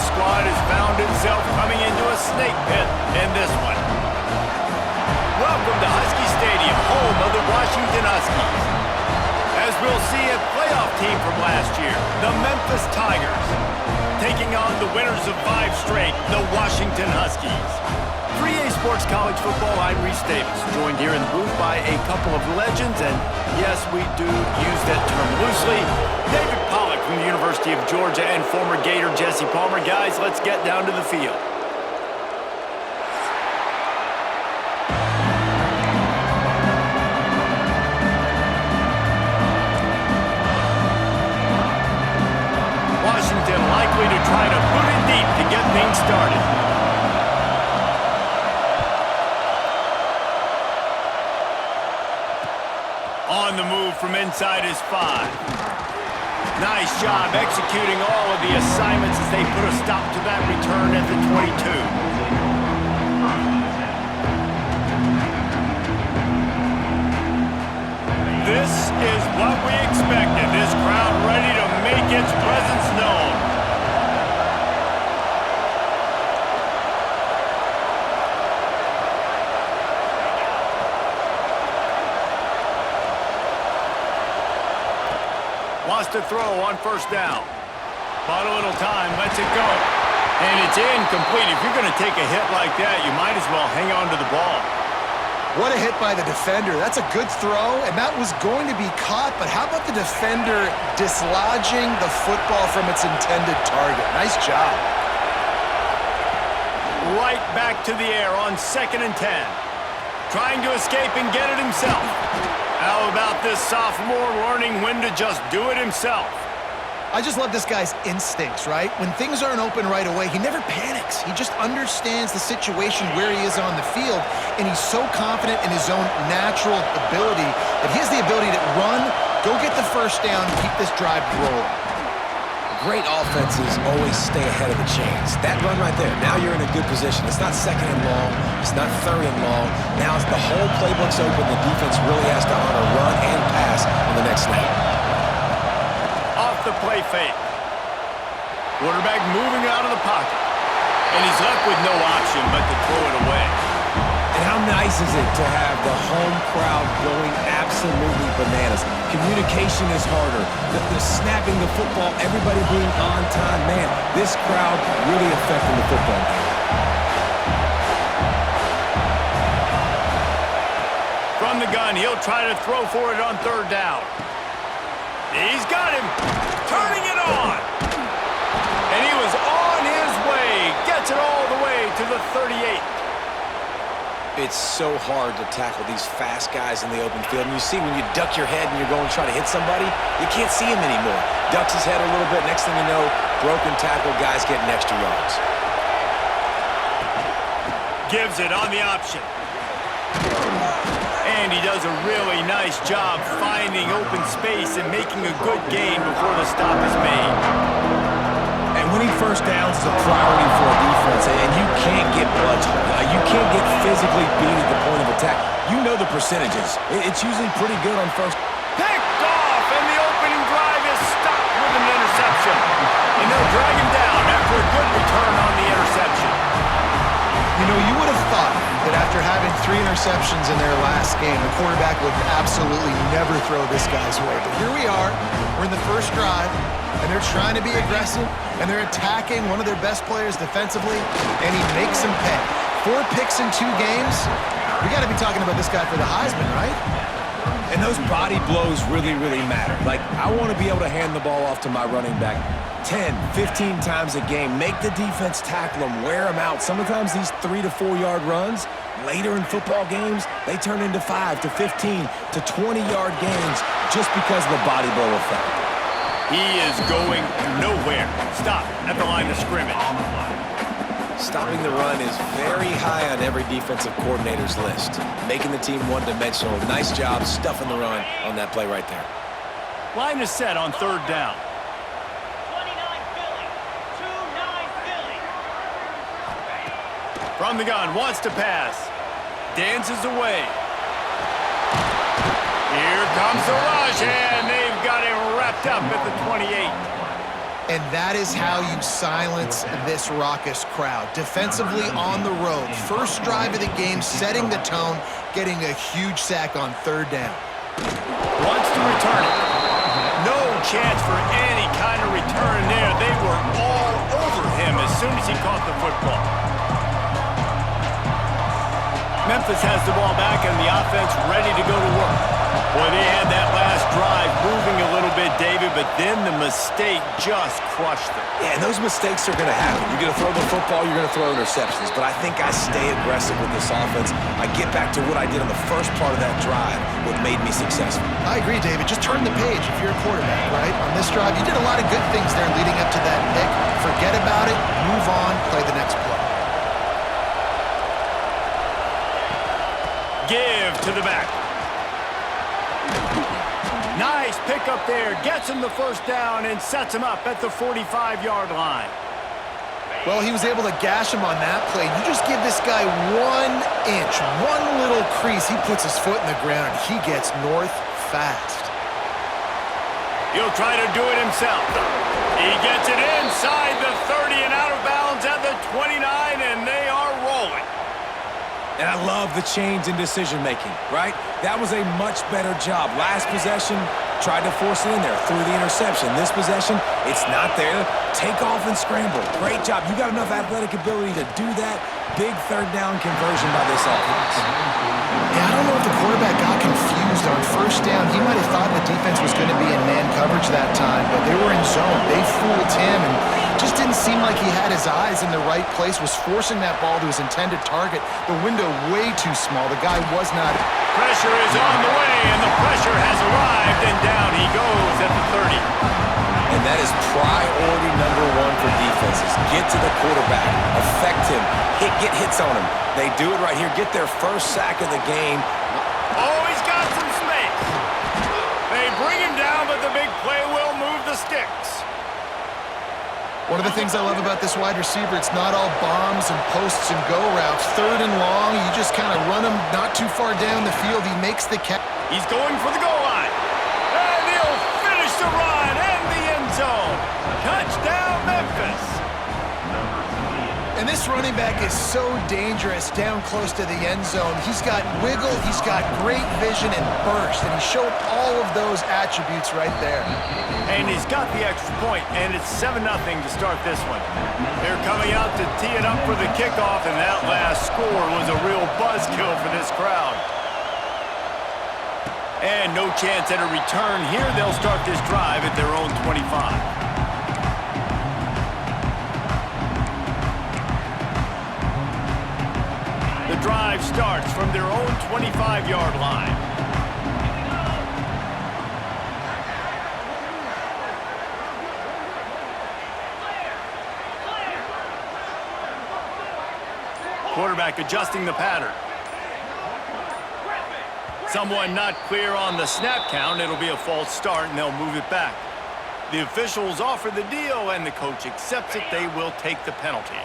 squad has found itself coming into a snake pit in this one. Welcome to Husky Stadium, home of the Washington Huskies. As we'll see, a playoff team from last year, the Memphis Tigers, taking on the winners of 5 straight, the Washington Huskies. 3A Sports College Football, I'm Reese Davis, joined here in the booth by a couple of legends, and yes, we do use that term loosely. David Pollack from the University of Georgia and former Gator Jesse Palmer. Guys, let's get down to the field. Washington likely to try to boot it deep to get things started. On the move from inside his 5. Nice job executing all of the assignments as they put a stop to that return at the 22. This is what we expected. This crowd ready to make its presence known. Wants to throw on first down. Bought a little time, lets it go. And it's incomplete. If you're going to take a hit like that, you might as well hang on to the ball. What a hit by the defender. That's a good throw, and that was going to be caught, but how about the defender dislodging the football from its intended target? Nice job. Right back to the air on 2nd and 10. Trying to escape and get it himself. How about this sophomore learning when to just do it himself? I just love this guy's instincts, right? When things aren't open right away, he never panics. He just understands the situation where he is on the field, and he's so confident in his own natural ability that he has the ability to run, go get the first down, and keep this drive rolling. Great offenses always stay ahead of the chains. That run right there, now you're in a good position. It's not 2nd and long. It's not 3rd and long. Now the whole playbook's open. The defense really has to honor run and pass on the next snap. Off the play fake. Quarterback moving out of the pocket. And he's left with no option but to throw it away. And how nice is it to have the home crowd going absolutely bananas? Communication is harder. The snapping the football, everybody being on time. Man, this crowd really affecting the football game. From the gun, he'll try to throw for it on 3rd down. He's got him. Turning it on. And he was on his way. Gets it all the way to the 38. It's so hard to tackle these fast guys in the open field. And you see when you duck your head and you're going to try to hit somebody, you can't see him anymore. Ducks his head a little bit. Next thing you know, broken tackle, guys getting extra yards. Gives it on the option. And he does a really nice job finding open space and making a good gain before the stop is made. And winning first downs is a priority for a defense, and you can't get bludgeoned. You can't get physically beat at the point of attack. You know the percentages. It's usually pretty good on first. Picked off, and the opening drive is stopped with an interception. And they'll drag him down after a good return on the interception. You know, you would have thought that after having 3 interceptions in their last game, the quarterback would absolutely never throw this guy's way. But here we are. We're in the first drive, and they're trying to be aggressive, and they're attacking one of their best players defensively, and he makes them pay. 4 picks in 2 games. We got to be talking about this guy for the Heisman, right? And those body blows really, really matter. Like, I want to be able to hand the ball off to my running back 10, 15 times a game. Make the defense tackle them, wear them out. Sometimes these 3 to 4 yard runs, later in football games, they turn into 5 to 15 to 20 yard gains just because of the body blow effect. He is going nowhere. Stop at the line of scrimmage. Stopping the run is very high on every defensive coordinator's list. Making the team one-dimensional. Nice job stuffing the run on that play right there. Line is set on 3rd down. 29 Philly. 2-9 Philly. From the gun, wants to pass. Dances away. Here comes the rush, and they've got him wrapped up at the 28. And that is how you silence this raucous crowd. Defensively on the road. First drive of the game, setting the tone, getting a huge sack on third down. Wants to return it. No chance for any kind of return there. They were all over him as soon as he caught the football. Memphis has the ball back and the offense ready to go to work. Boy, they had that last drive moving a little bit, David, but then the mistake just crushed them. Yeah, and those mistakes are going to happen. You're going to throw the football, you're going to throw interceptions. But I think I stay aggressive with this offense. I get back to what I did on the first part of that drive, what made me successful. I agree, David. Just turn the page if you're a quarterback, right? On this drive, you did a lot of good things there leading up to that pick. Forget about it, move on, play the next play. Give to the back. Nice pickup there. Gets him the first down and sets him up at the 45-yard line. Well, he was able to gash him on that play. You just give this guy 1 inch, one little crease. He puts his foot in the ground. He gets north fast. He'll try to do it himself. He gets it inside the 30 and out of bounds at the 29, and they are rolling. And I love the change in decision-making, right? That was a much better job. Last possession, tried to force it in there, threw the interception. This possession, it's not there. Take off and scramble. Great job. You got enough athletic ability to do that. Big third down conversion by this offense. Yeah, I don't know if the quarterback got confused on first down. He might have thought the defense was going to be in man coverage that time, but they were in zone. They fooled him and just didn't seem like he had his eyes in the right place, was forcing that ball to his intended target. The window way too small. The guy was not. Pressure is on the way, and the pressure has arrived, and down he goes at the 30. And that is priority number one for defenses. Get to the quarterback, affect him, get hits on him. They do it right here. Get their first sack of the game. Oh, he's got some space. They bring him down, but the big play will move the sticks. One of the things I love about this wide receiver, it's not all bombs and posts and go routes. Third and long, you just kind of run him not too far down the field. He makes the catch. He's going for the goal line. And he'll finish the run and the end zone. Touchdown, Memphis. And this running back is so dangerous down close to the end zone. He's got wiggle, he's got great vision and burst, and he showed all of those attributes right there. And he's got the extra point, and it's 7-0 to start this one. They're coming out to tee it up for the kickoff, and that last score was a real buzzkill for this crowd. And no chance at a return here. They'll start this drive at their own 25. The drive starts from their own 25-yard line. Quarterback adjusting the pattern. Someone not clear on the snap count. It'll be a false start, and they'll move it back. The officials offer the deal, and the coach accepts it. They will take the penalty.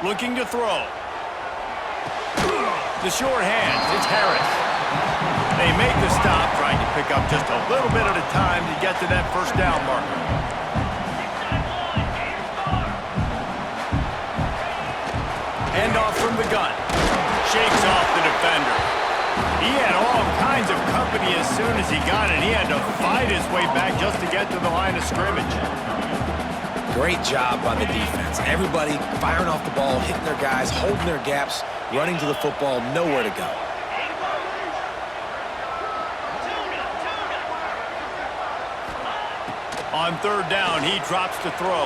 Looking to throw. The short hands, it's Harris. They make the stop, trying to pick up just a little bit at a time to get to that first down marker. Handoff from the gun. Shakes off the defender. He had all kinds of company as soon as he got it. He had to fight his way back just to get to the line of scrimmage. Great job by the defense. Everybody firing off the ball, hitting their guys, holding their gaps, running to the football, nowhere to go. On third down, he drops to throw.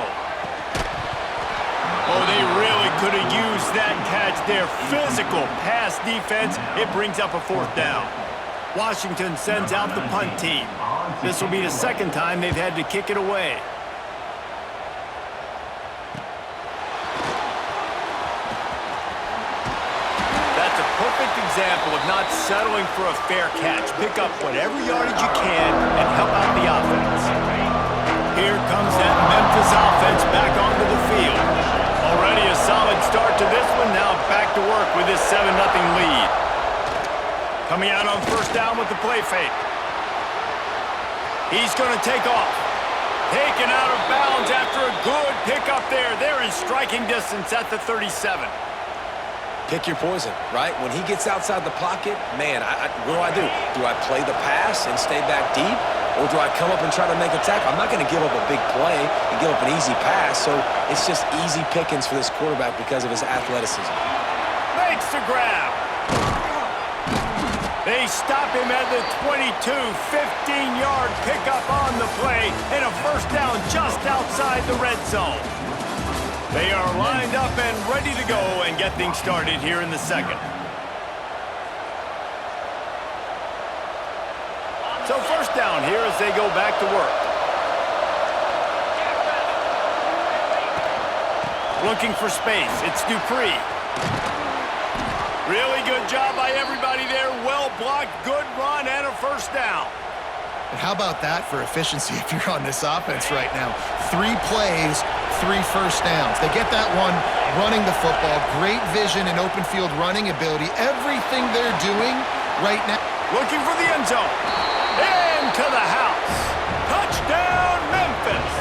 Oh, they really could have used that catch there. Physical pass defense. It brings up a fourth down. Washington sends out the punt team. This will be the second time they've had to kick it away. Example of not settling for a fair catch. Pick up whatever yardage you can and help out the offense. Here comes that Memphis offense back onto the field. Already a solid start to this one. Now back to work with this 7-0 lead. Coming out on first down with the play fake. He's going to take off. Taken out of bounds after a good pickup there. They're in striking distance at the 37. Pick your poison, right? When he gets outside the pocket, man, what do? Do I play the pass and stay back deep? Or do I come up and try to make a tackle? I'm not going to give up a big play and give up an easy pass, so it's just easy pickings for this quarterback because of his athleticism. Makes the grab. They stop him at the 22, 15-yard pickup on the play, and a first down just outside the red zone. They are lined up and ready to go and get things started here in the second. So first down here as they go back to work. Looking for space. It's Dupree. Really good job by everybody there. Well blocked, good run, and a first down. And how about that for efficiency if you're on this offense right now? 3 plays, 3 first downs. They get that one running the football. Great vision and open field running ability. Everything they're doing right now. Looking for the end zone. Into the house. Touchdown, Memphis.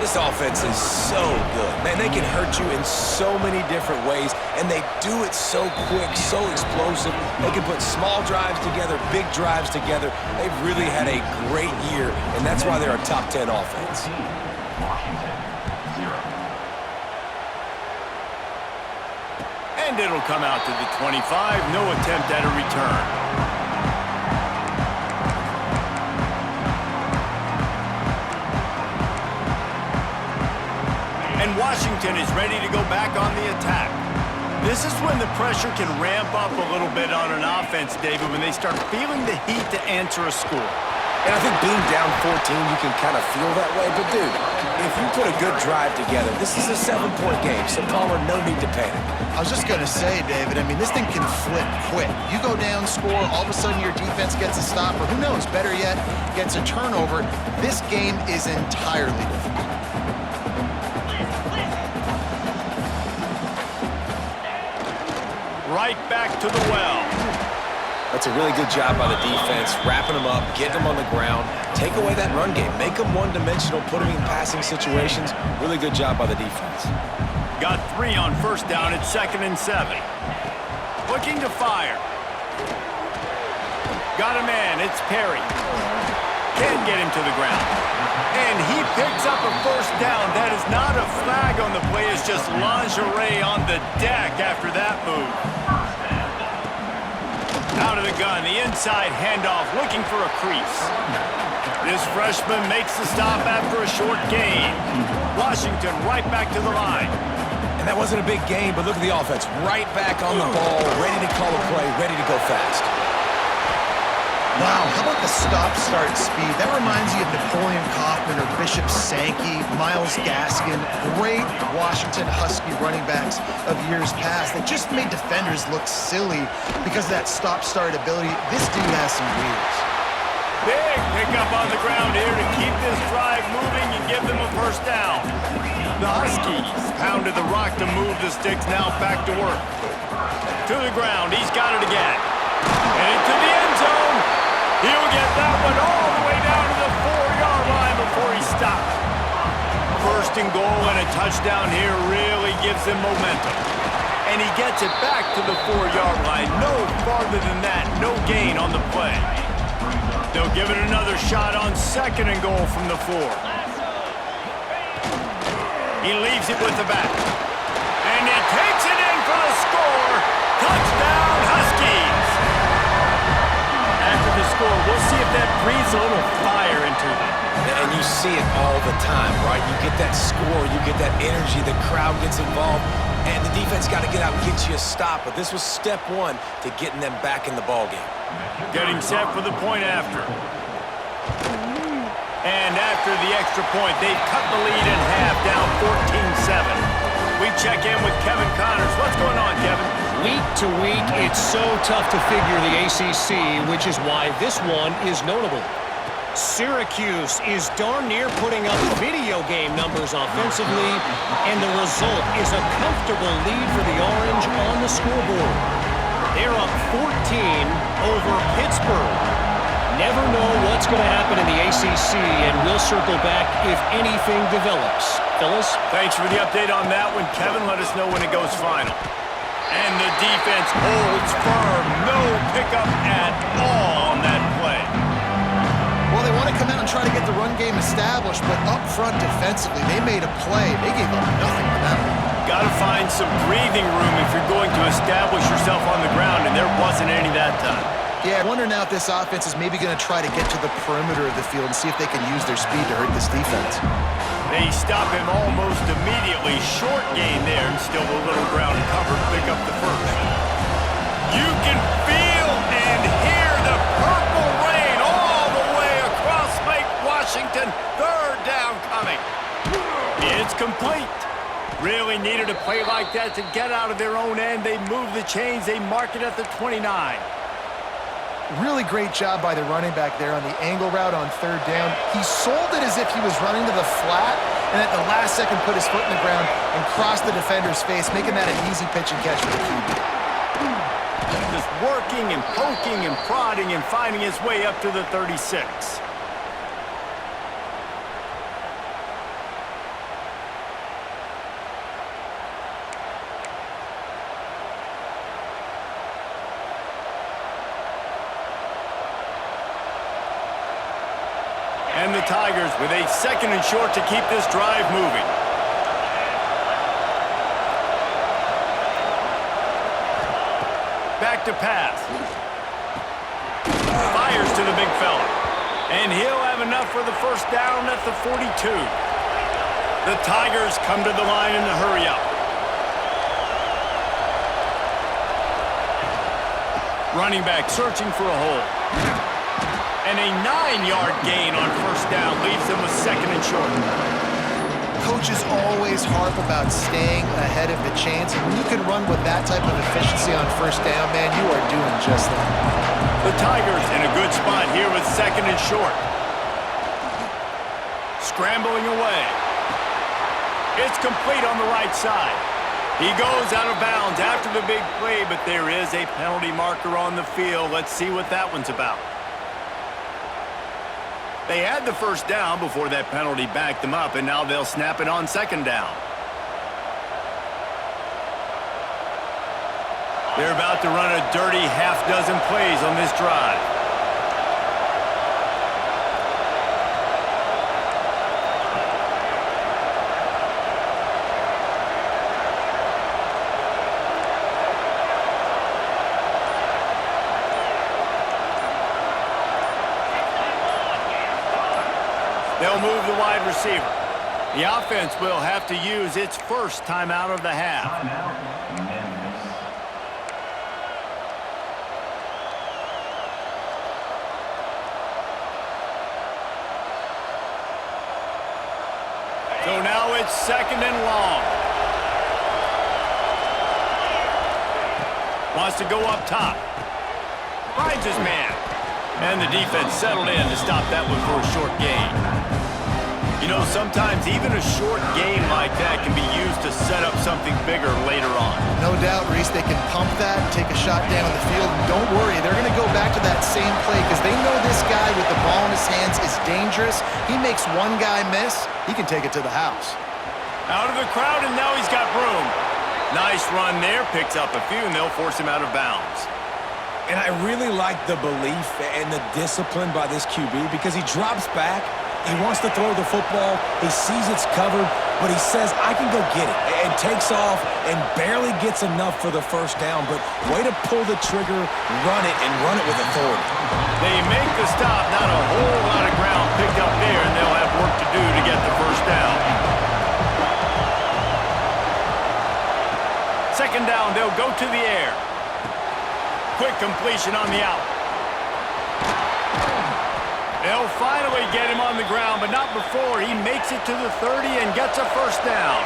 This offense is so good. Man, they can hurt you in so many different ways, and they do it so quick, so explosive. They can put small drives together, big drives together. They've really had a great year, and that's why they're a top 10 offense. And it'll come out to the 25. No attempt at a return. And Washington is ready to go back on the attack. This is when the pressure can ramp up a little bit on an offense, David, when they start feeling the heat to answer a score. And I think being down 14, you can kind of feel that way. But, dude, if you put a good drive together, this is a 7-point game, so Palmer, no need to panic. I was just going to say, David, I mean, this thing can flip quick. You go down, score, all of a sudden your defense gets a stop, or who knows, better yet, gets a turnover. This game is entirely different. Right back to the well. That's a really good job by the defense, wrapping them up, getting them on the ground, take away that run game, make them one-dimensional, put them in passing situations. Really good job by the defense. Got 3 on first down. It's 2nd and 7. Looking to fire. Got a man. It's Perry. Can't get him to the ground. And he picks up a first down. That is not a flag on the play. It's just lingerie on the deck after that move. Out of the gun, the inside handoff, looking for a crease. This freshman makes the stop after a short gain. Washington right back to the line. And that wasn't a big gain, but look at the offense. Right back on the ball, ready to call a play, ready to go fast. Wow, how about the stop-start speed? That reminds you of Napoleon Kaufman or Bishop Sankey, Myles Gaskin, great Washington Husky running backs of years past that just made defenders look silly because of that stop-start ability. This dude has some wheels. Big pickup on the ground here to keep this drive moving and give them a first down. The Huskies pounded the rock to move the sticks, now back to work. To the ground, he's got it again. And into the end zone. He'll get that one all the way down to the 4-yard line before he stopped. First and goal and a touchdown here really gives him momentum. And he gets it back to the 4-yard line. No farther than that. No gain on the play. They'll give it another shot on 2nd and goal from the 4. He leaves it with the back. And he takes it in for the score. Touchdown, Huskies. After the score, we'll see if that breathes a little fire into them. And you see it all the time, right? You get that score, you get that energy, the crowd gets involved, and the defense got to get out and get you a stop. But this was step 1 to getting them back in the ballgame. Getting set for the point after. And after the extra point, they've cut the lead in half, down 14-7. We check in with Kevin Connors. What's going on, Kevin? Week to week, it's so tough to figure the ACC, which is why this one is notable. Syracuse is darn near putting up video game numbers offensively, and the result is a comfortable lead for the Orange on the scoreboard. They're up 14 over Pittsburgh. Never know what's going to happen in the ACC, and we'll circle back if anything develops. Phyllis? Thanks for the update on that one, Kevin. Let us know when it goes final. And the defense holds firm. No pickup at all on that play. Well, they want to come out and try to get the run game established, but up front defensively, they made a play. They gave up nothing for that one. Got to find some breathing room if you're going to establish yourself on the ground, and there wasn't any that time. Yeah, I wonder now if this offense is maybe going to try to get to the perimeter of the field and see if they can use their speed to hurt this defense. They stop him almost immediately. Short gain there, and still a little ground covered. Pick up the first. You can feel and hear the purple rain all the way across Lake Washington. Third down coming. It's complete. Really needed a play like that to get out of their own end. They move the chains. They mark it at the 29. Really great job by the running back there on the angle route on third down. He sold it as if he was running to the flat, and at the last second put his foot in the ground and crossed the defender's face, making that an easy pitch and catch for the QB. Just working and poking and prodding and finding his way up to the 36. And the Tigers with a second and short to keep this drive moving. Back to pass. Fires to the big fella. And he'll have enough for the first down at the 42. The Tigers come to the line in the hurry up. Running back searching for a hole. And a 9-yard gain on first down leaves them with second and short. Coaches always harp about staying ahead of the chains, and when you can run with that type of efficiency on first down, man, you are doing just that. The Tigers in a good spot here with second and short. Scrambling away. It's complete on the right side. He goes out of bounds after the big play, but there is a penalty marker on the field. Let's see what that one's about. They had the first down before that penalty backed them up, and now they'll snap it on second down. They're about to run a dirty half-dozen plays on this drive. They'll move the wide receiver. The offense will have to use its first timeout of the half. So now it's second and long. Wants to go up top. Finds his man. And the defense settled in to stop that one for a short gain. You know, sometimes even a short gain like that can be used to set up something bigger later on. No doubt, Reese, they can pump that, take a shot down the field, and don't worry, they're going to go back to that same play because they know this guy with the ball in his hands is dangerous. He makes one guy miss, he can take it to the house. Out of the crowd, and now he's got room. Nice run there, picks up a few, and they'll force him out of bounds. And I really like the belief and the discipline by this QB because he drops back, he wants to throw the football, he sees it's covered, but he says, I can go get it, and takes off and barely gets enough for the first down, but way to pull the trigger, run it with authority. They make the stop, not a whole lot of ground picked up there, and they'll have work to do to get the first down. Second down, they'll go to the air. Quick completion on the out. They'll finally get him on the ground, but not before he makes it to the 30 and gets a first down.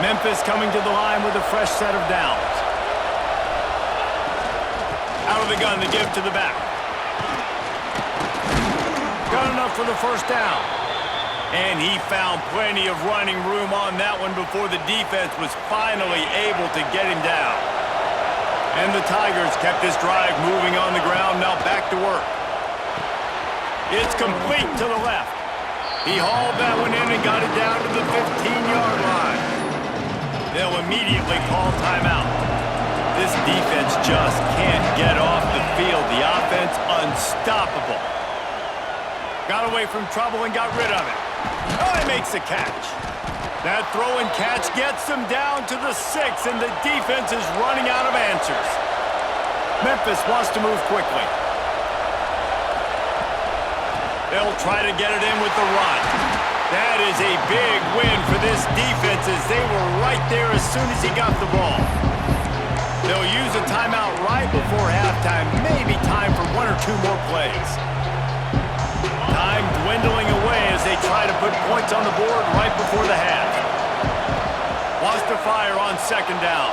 Memphis coming to the line with a fresh set of downs. Out of the gun to give to the back. off for the first down. And he found plenty of running room on that one before the defense was finally able to get him down. And the Tigers kept this drive moving on the ground, now back to work. It's complete to the left. He hauled that one in and got it down to the 15-yard line. They'll immediately call timeout. This defense just can't get off the field. The offense unstoppable. Got away from trouble and got rid of it. Oh, he makes the catch. That throw and catch gets them down to the 6, and the defense is running out of answers. Memphis wants to move quickly. They'll try to get it in with the run. That is a big win for this defense as they were right there as soon as he got the ball. They'll use a timeout right before halftime, maybe time for 1 or 2 more plays. Time dwindling away as they try to put points on the board right before the half. Wants to fire on second down.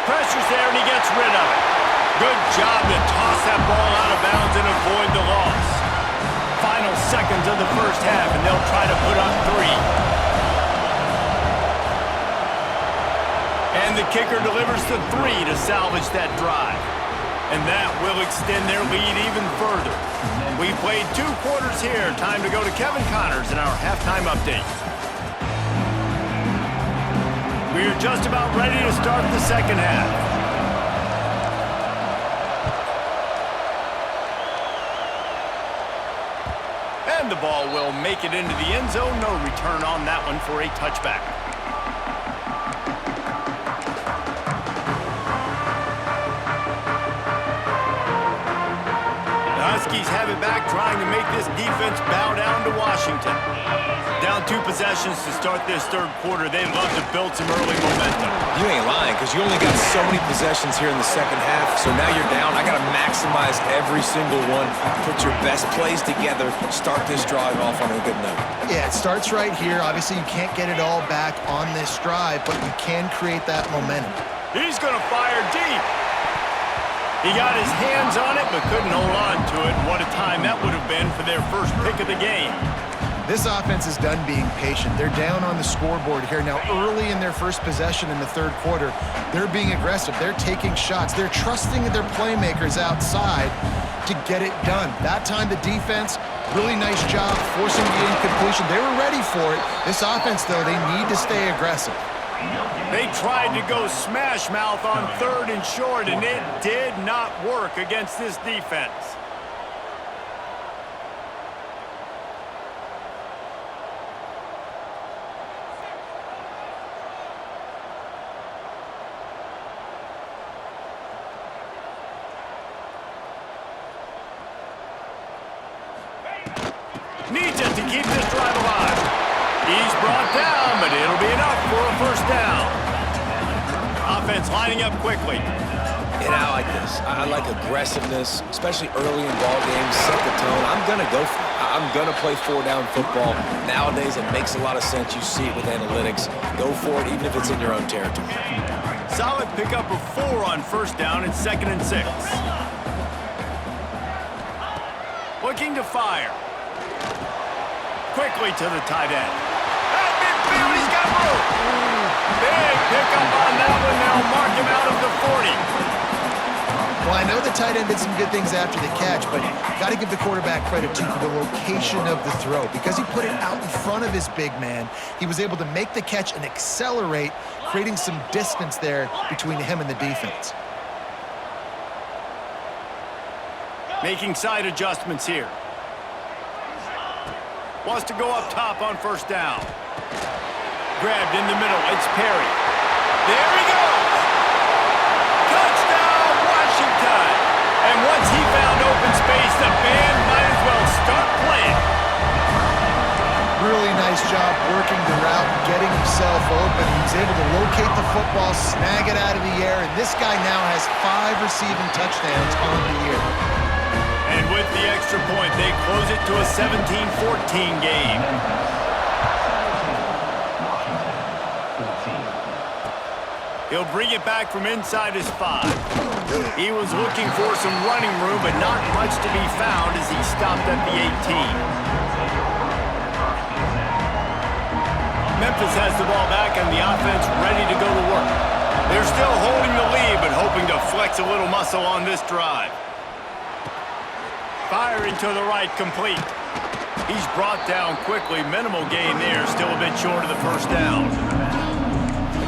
Pressure's there and he gets rid of it. Good job to toss that ball out of bounds and avoid the loss. Final seconds of the first half and they'll try to put up 3. And the kicker delivers the 3 to salvage that drive. And that will extend their lead even further. We played 2 quarters here. Time to go to Kevin Connors in our halftime update. We are just about ready to start the second half. And the ball will make it into the end zone. No return on that one for a touchback. Huskies have it back, trying to make this defense bow down to Washington. Down 2 possessions to start this third quarter. They'd love to build some early momentum. You ain't lying, because you only got so many possessions here in the second half, so now you're down. I got to maximize every single one. Put your best plays together. Start this drive off on a good note. Yeah, it starts right here. Obviously, you can't get it all back on this drive, but you can create that momentum. He's going to fire deep. He got his hands on it, but couldn't hold on to it. What a time that would have been for their first pick of the game. This offense is done being patient. They're down on the scoreboard here. Now, early in their first possession in the third quarter, they're being aggressive. They're taking shots. They're trusting their playmakers outside to get it done. That time, the defense, really nice job forcing the incompletion. They were ready for it. This offense, though, they need to stay aggressive. They tried to go smash mouth on 3rd and short, and it did not work against this defense. Needs it to keep this drive alive. He's brought down, but it'll be enough for a first down. Offense lining up quickly. And I like this. I like aggressiveness, especially early in ball games. Set the tone. I'm going to go for it. I'm going to play 4-down football. Nowadays, it makes a lot of sense. You see it with analytics. Go for it, even if it's in your own territory. Solid pickup of 4 on first down and 2nd and 6. Looking to fire. Quickly to the tight end. At midfield, he's got room. Big pickup on that one. They'll mark him out of the 40. Well, I know the tight end did some good things after the catch, but got to give the quarterback credit, too, for the location of the throw. Because he put it out in front of his big man, he was able to make the catch and accelerate, creating some distance there between him and the defense. Making side adjustments here. Wants to go up top on first down. Grabbed in the middle. It's Perry. There he goes. Touchdown, Washington. And once he found open space, the band might as well start playing. Really nice job working the route, getting himself open. He was able to locate the football, snag it out of the air, and this guy now has 5 receiving touchdowns on the year. And with the extra point, they close it to a 17-14 game. He'll bring it back from inside his 5. He was looking for some running room, but not much to be found as he stopped at the 18. Memphis has the ball back and the offense ready to go to work. They're still holding the lead, but hoping to flex a little muscle on this drive. Firing to the right, complete. He's brought down quickly. Minimal gain there, still a bit short of the first down.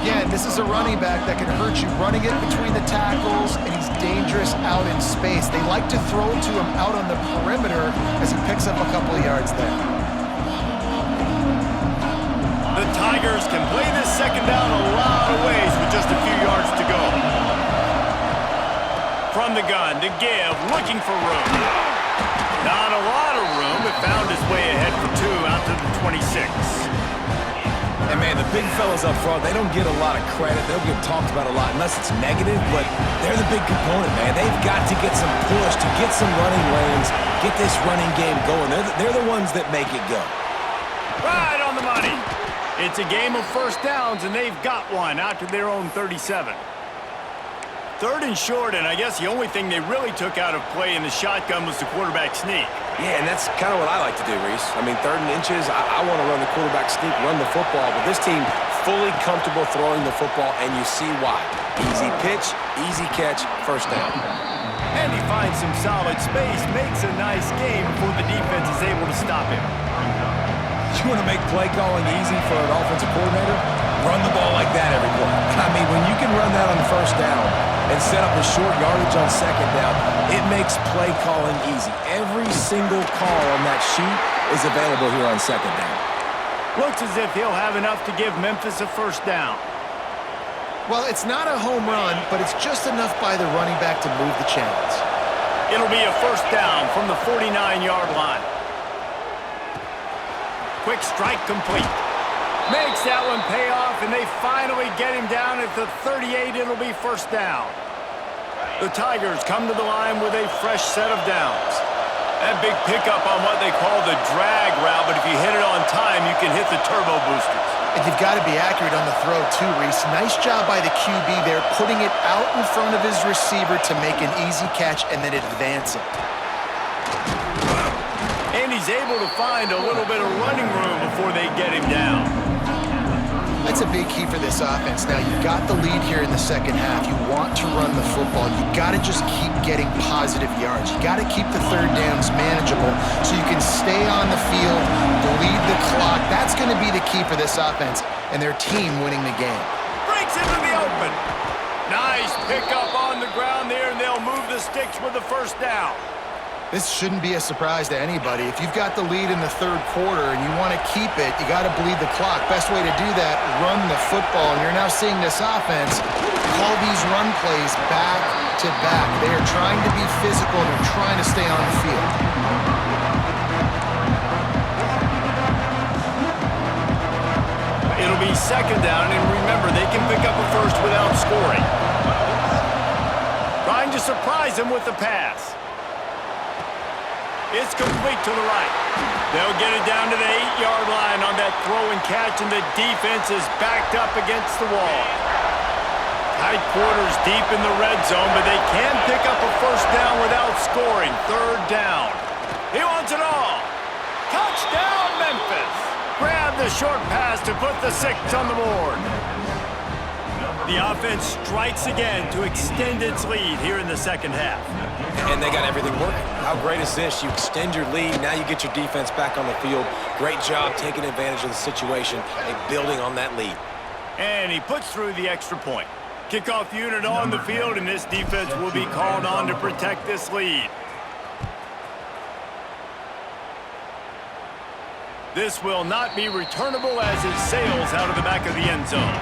Again, this is a running back that can hurt you running it between the tackles, and he's dangerous out in space. They like to throw it to him out on the perimeter as he picks up a couple of yards there. The Tigers can play this second down a lot of ways with just a few yards to go. From the gun to give, looking for room. Not a lot of room, but found his way ahead for 2 out to the 26. And man, the big fellas up front, they don't get a lot of credit. They don't get talked about a lot unless it's negative, but they're the big component, man. They've got to get some push, to get some running lanes, get this running game going. They're the ones that make it go. Right on the money. It's a game of first downs, and they've got one out to their own 37. 3rd and short, and I guess the only thing they really took out of play in the shotgun was the quarterback sneak. Yeah, and that's kind of what I like to do, Reese. I mean, 3rd and inches, I want to run the quarterback sneak, run the football, but this team fully comfortable throwing the football, and you see why. Easy pitch, easy catch, first down. And he finds some solid space, makes a nice game before the defense is able to stop him. You want to make play calling easy for an offensive coordinator? Run the ball like that every play. I mean, when you can run that on the first down and set up a short yardage on second down, it makes play calling easy. Every single call on that sheet is available here on second down. Looks as if he'll have enough to give Memphis a first down. Well, it's not a home run, but it's just enough by the running back to move the chains. It'll be a first down from the 49-yard line. Quick strike complete. Makes that one pay off, and they finally get him down at the 38. It'll be first down. The Tigers come to the line with a fresh set of downs. That big pickup on what they call the drag route, but if you hit it on time, you can hit the turbo boosters. And you've got to be accurate on the throw too, Reese. Nice job by the QB there, putting it out in front of his receiver to make an easy catch and then advance it. And he's able to find a little bit of running room before they get him down. That's a big key for this offense. Now, you've got the lead here in the second half. You want to run the football. You've got to just keep getting positive yards. You got to keep the third downs manageable so you can stay on the field, bleed the clock. That's going to be the key for this offense and their team winning the game. Breaks into the open. Nice pickup on the ground there, and they'll move the sticks with the first down. This shouldn't be a surprise to anybody. If you've got the lead in the third quarter and you want to keep it, you got to bleed the clock. Best way to do that, run the football. And you're now seeing this offense call these run plays back to back. They are trying to be physical. They're trying to stay on the field. It'll be second down, and remember, they can pick up a first without scoring. Trying to surprise him with the pass. It's complete to the right. They'll get it down to the 8-yard line on that throw and catch, and the defense is backed up against the wall. Tight quarters deep in the red zone, but they can pick up a first down without scoring. Third down. He wants it all. Touchdown, Memphis. Grab the short pass to put the 6 on the board. The offense strikes again to extend its lead here in the second half. And they got everything working. How great is this? You extend your lead, now you get your defense back on the field. Great job taking advantage of the situation and building on that lead. And he puts through the extra point. Kickoff unit on the field, and this defense will be called on to protect this lead. This will not be returnable as it sails out of the back of the end zone.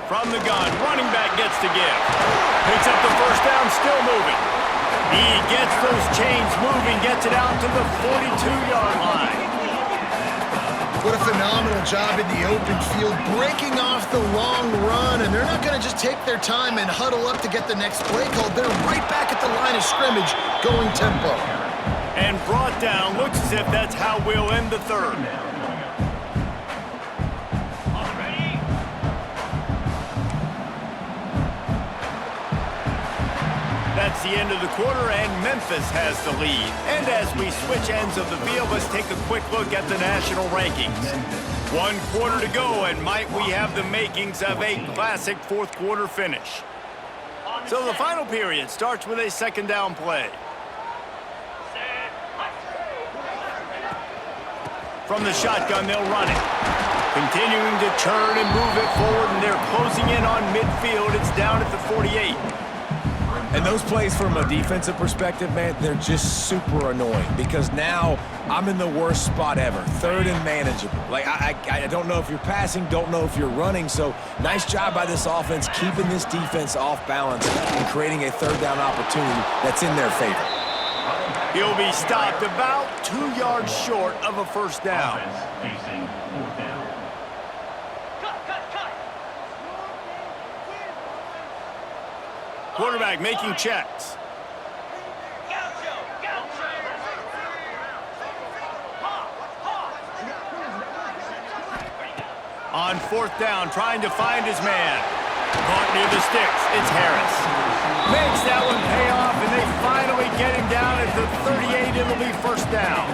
From the gun, running back gets to give. Picks up the first down, still moving. He gets those chains moving, gets it out to the 42-yard line. What a phenomenal job in the open field, breaking off the long run, and they're not going to just take their time and huddle up to get the next play called. They're right back at the line of scrimmage, going tempo. And brought down. Looks as if that's how we'll end the third. That's the end of the quarter, and Memphis has the lead. And as we switch ends of the field, let's take a quick look at the national rankings. 1 quarter to go, and might we have the makings of a classic fourth quarter finish. So the final period starts with a second down play. From the shotgun, they'll run it. Continuing to turn and move it forward, and they're closing in on midfield. It's down at the 48. And those plays from a defensive perspective, man, they're just super annoying because now I'm in the worst spot ever, third and manageable. Like, I don't know if you're passing, don't know if you're running, so nice job by this offense keeping this defense off balance and creating a third down opportunity that's in their favor. He'll be stopped about 2 yards short of a first down. Quarterback making checks. On fourth down, trying to find his man. Caught near the sticks. It's Harris. Makes that one pay off, and they finally get him down at the 38. It'll be first down.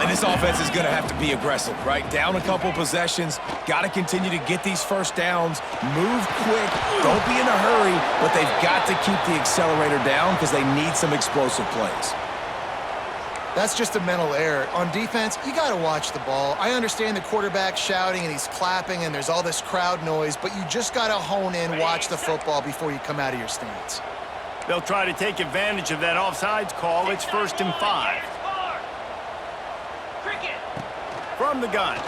And this offense is going to have to be aggressive, right? Down a couple possessions, got to continue to get these first downs, move quick, don't be in a hurry, but they've got to keep the accelerator down because they need some explosive plays. That's just a mental error. On defense, you got to watch the ball. I understand the quarterback shouting and he's clapping and there's all this crowd noise, but you just got to hone in, watch the football before you come out of your stance. They'll try to take advantage of that offsides call. It's 1st and 5. From the gun.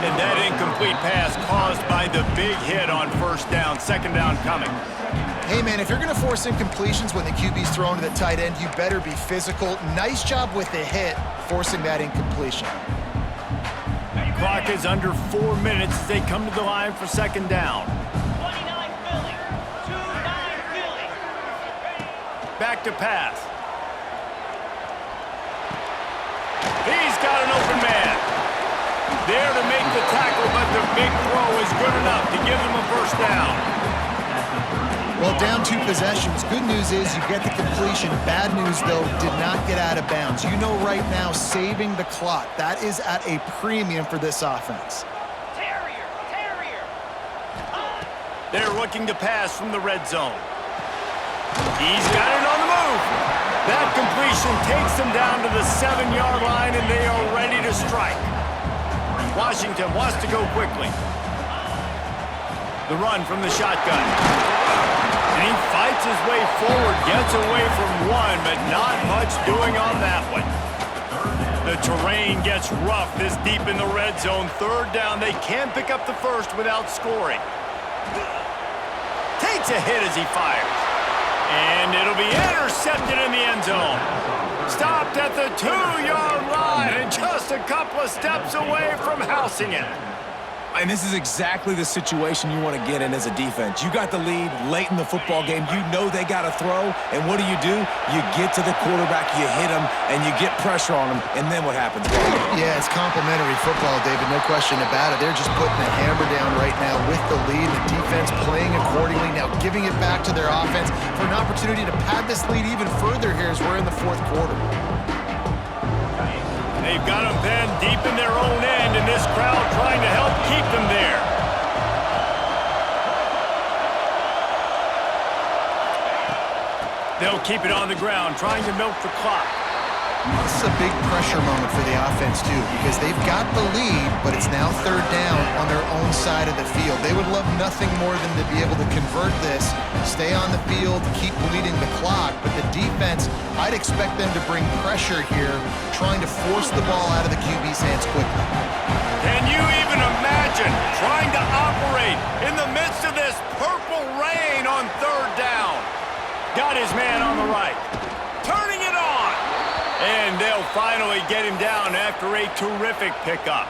And that incomplete pass caused by the big hit on first down. Second down coming. Hey, man, if you're going to force incompletions when the QB's thrown to the tight end, you better be physical. Nice job with the hit, forcing that incompletion. Clock is under 4 minutes as they come to the line for second down. 29 Philly. 2-9 Philly. Back to pass. He's got an open man. There to make the tackle, but the big throw is good enough to give them a first down. Well, down 2 possessions. Good news is you get the completion. Bad news, though, did not get out of bounds. You know right now, saving the clock, that is at a premium for this offense. Terrier. They're looking to pass from the red zone. He's got it on the move. That completion takes them down to the 7-yard line, and they are ready to strike. Washington wants to go quickly. The run from the shotgun. And he fights his way forward, gets away from one, but not much doing on that one. The terrain gets rough this deep in the red zone. Third down, they can't pick up the first without scoring. Takes a hit as he fires. And it'll be intercepted in the end zone. Stopped at the 2-yard line and just a couple of steps away from housing it. And this is exactly the situation you want to get in as a defense. You got the lead late in the football game. You know they got to throw. And what do? You get to the quarterback, you hit him, and you get pressure on him. And then what happens? Yeah, it's complimentary football, David. No question about it. They're just putting the hammer down right now with the lead. The defense playing accordingly. Now giving it back to their offense for an opportunity to pad this lead even further here as we're in the fourth quarter. They've got them pinned deep in their own end, and this crowd trying to help keep them there. They'll keep it on the ground, trying to milk the clock. This is a big pressure moment for the offense, too, because they've got the lead, but it's now third down on their own side of the field. They would love nothing more than to be able to convert this, stay on the field, keep bleeding the clock, but the defense, I'd expect them to bring pressure here, trying to force the ball out of the QB's hands quickly. Can you even imagine trying to operate in the midst of this purple rain on third down? Got his man on the right. Turning it on. And they'll finally get him down after a terrific pickup.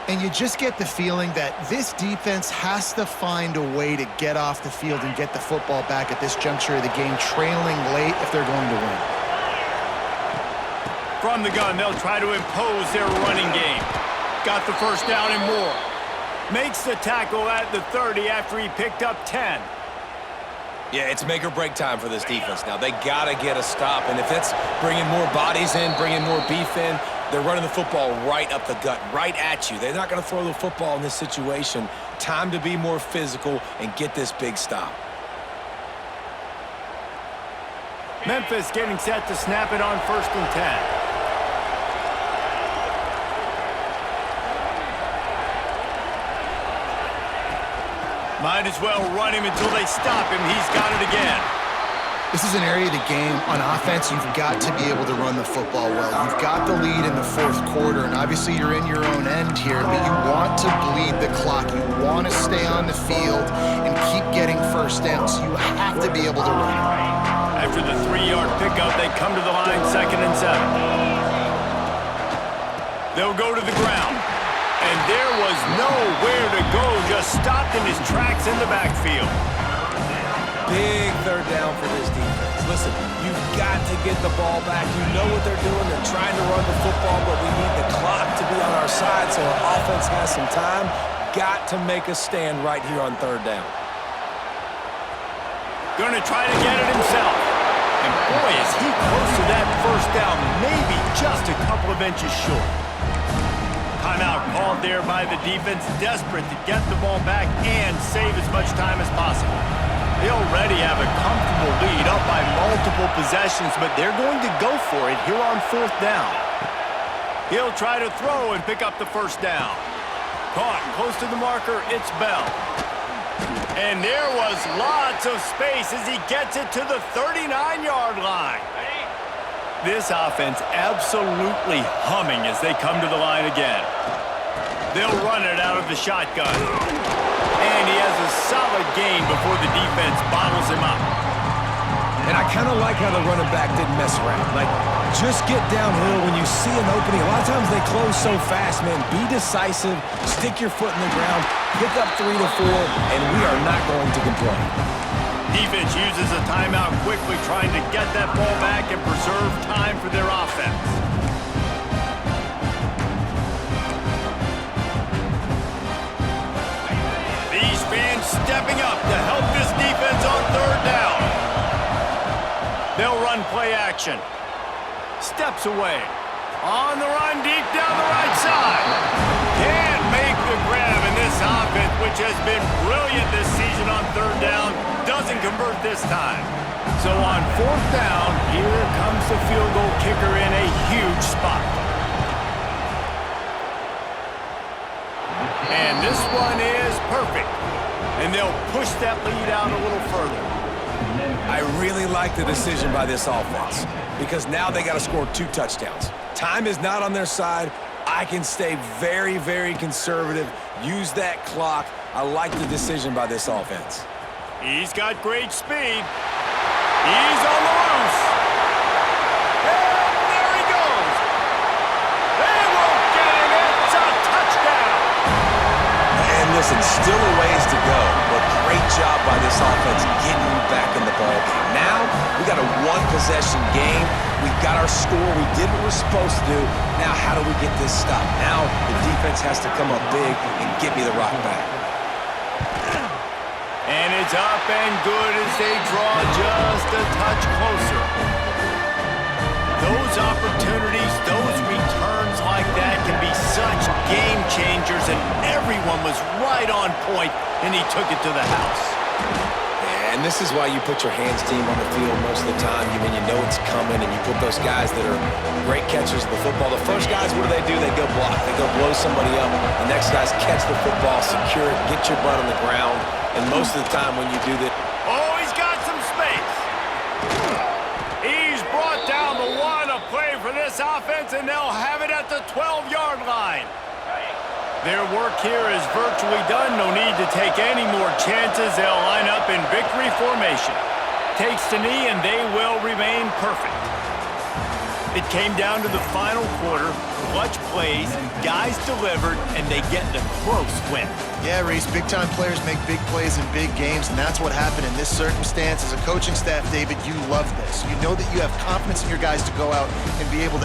And you just get the feeling that this defense has to find a way to get off the field and get the football back at this juncture of the game, trailing late if they're going to win. From the gun, they'll try to impose their running game. Got the first down and more. Makes the tackle at the 30 after he picked up 10. Yeah, it's make or break time for this defense now. They got to get a stop, and if it's bringing more bodies in, bringing more beef in, they're running the football right up the gut, right at you. They're not going to throw the football in this situation. Time to be more physical and get this big stop. Memphis getting set to snap it on 1st and 10. Might as well run him until they stop him. He's got it again. This is an area of the game, on offense, you've got to be able to run the football well. You've got the lead in the 4th quarter, and obviously you're in your own end here, but you want to bleed the clock. You want to stay on the field and keep getting first downs. So you have to be able to run it. After the 3-yard pickup, they come to the line 2nd and 7. They'll go to the ground. And there was nowhere to go, just stopped in his tracks in the backfield. Big 3rd down for this defense. Listen, you've got to get the ball back. You know what they're doing. They're trying to run the football, but we need the clock to be on our side so our offense has some time. Got to make a stand right here on 3rd down. Going to try to get it himself. And boy, is he close to that 1st down, maybe just a couple of inches short. Timeout called there by the defense, desperate to get the ball back and save as much time as possible. They already have a comfortable lead up by multiple possessions, but they're going to go for it here on 4th down. He'll try to throw and pick up the 1st down. Caught close to the marker, it's Bell. And there was lots of space as he gets it to the 39-yard line. This offense absolutely humming as they come to the line again. They'll run it out of the shotgun. And he has a solid gain before the defense bottles him up. And I kind of like how the running back didn't mess around. Like, just get downhill when you see an opening. A lot of times they close so fast, man. Be decisive, stick your foot in the ground, pick up 3 to 4, and we are not going to complain. Defense uses a timeout quickly, trying to get that ball back and preserve time for their offense. These fans stepping up to help this defense on 3rd down. They'll run play action. Steps away. On the run, deep down the right side. Can't make the grab, and this offense, which has been brilliant this season on 3rd down, doesn't convert this time. So on 4th down, here comes the field goal kicker in a huge spot. And this one is perfect. And they'll push that lead out a little further. I really like the decision by this offense because now they got to score 2 touchdowns. Time is not on their side. I can stay very, very conservative, use that clock. I like the decision by this offense. He's got great speed. He's on the loose. And there he goes. They won't get him. It's a touchdown. And listen, still a ways to go, but great job by this offense getting you back in the ballgame. Now, we got a 1-possession game. We've got our score. We did what we're supposed to do. Now, how do we get this stop? Now, the defense has to come up big and get me the rock back. And it's up and good as they draw just a touch closer. Those opportunities, those returns like that can be such game changers, and everyone was right on point, and he took it to the house. And this is why you put your hands team on the field most of the time. When you know it's coming, and you put those guys that are great catchers of the football. The first guys, what do? They go block. They go blow somebody up. The next guys catch the football, secure it, get your butt on the ground. And most of the time when you do that... Oh, he's got some space. He's brought down the 1, a play for this offense, and they'll have it at the 12-yard line. Their work here is virtually done. No need to take any more chances. They'll line up in victory formation. Takes the knee, and they will remain perfect. It came down to the final quarter, clutch plays, guys delivered, and they get the close win. Yeah, Reese, big-time players make big plays in big games, and that's what happened in this circumstance. As a coaching staff, David, you love this. You know that you have confidence in your guys to go out and be able to